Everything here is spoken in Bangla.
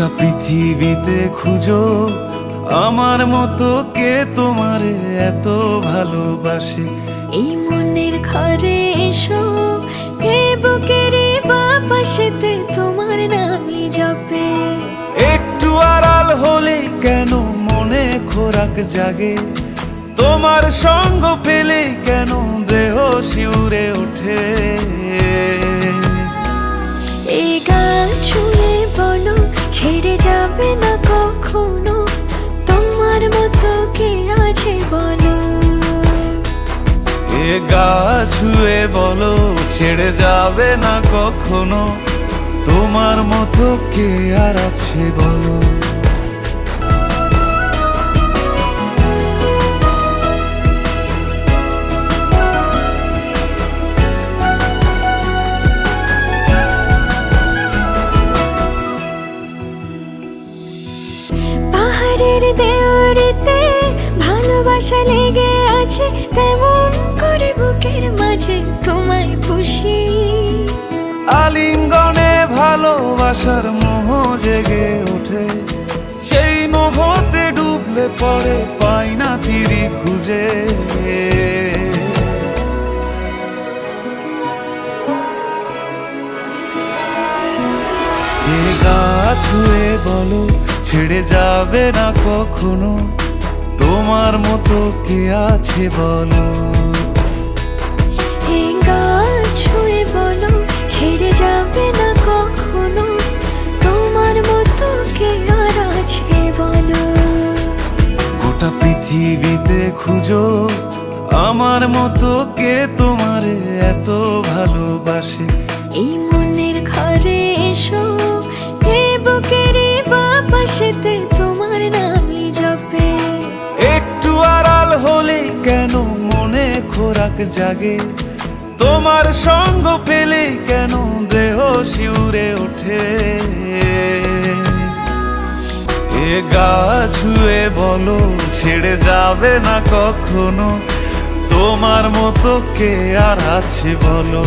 গোটা পৃথিবীতে খুঁজো আমার মতো কে তোমারে এত ভালোবাসে। এই মনের ঘরে এসো, এই বুকের বাপাশেতে তোমার নামই জপে। একটু আড়াল হলেই কেন মনে খোরাক জাগে, তোমার সঙ্গ পেলেই কেন দেহ শিউরে ওঠে। এই গান ছুঁয়ে বলো ছেড়ে যাবে না কখনো, তোমার মতো কে আছে বলো। এ গা ছুঁয়ে বলো ছেড়ে যাবে না কখনো, তোমার মতো কে আর আছে বলো। পাহাড়ের দেওয়ারিতে ভালোবাসা লেগে আছে, তেমন করে বুকের মাঝে তোমায় পুষি। আলিঙ্গনে ভালোবাসার মোহ জেগে ওঠে, সেই মোহতে ডুবলে পরে পাই না তীরি খুঁজে। এ গা ছুঁয়ে বলো ছেড়ে যাবে না কখনো, তোমার মতো কে আছে বলো। এই গান ছুঁয়ে বলো ছেড়ে যাবে না কখনো, তোমার মতো কে আর আছে বলো। গোটা পৃথিবীতে খুঁজো আমার মতো কে তোমারে এত ভালোবাসে। এই মনের ঘরে এসো, এই বুকের বাপাশেতে তোমার নামই জপে। একটু আড়াল হলেই কেন মনে খোরাক জাগে, তোমার সঙ্গ পেলেই কেন দেহ শিউরে ওঠে। এ গা ছুঁয়ে বলো ছেড়ে যাবে না কখনো, তোমার মতো কে আর আছে বলো।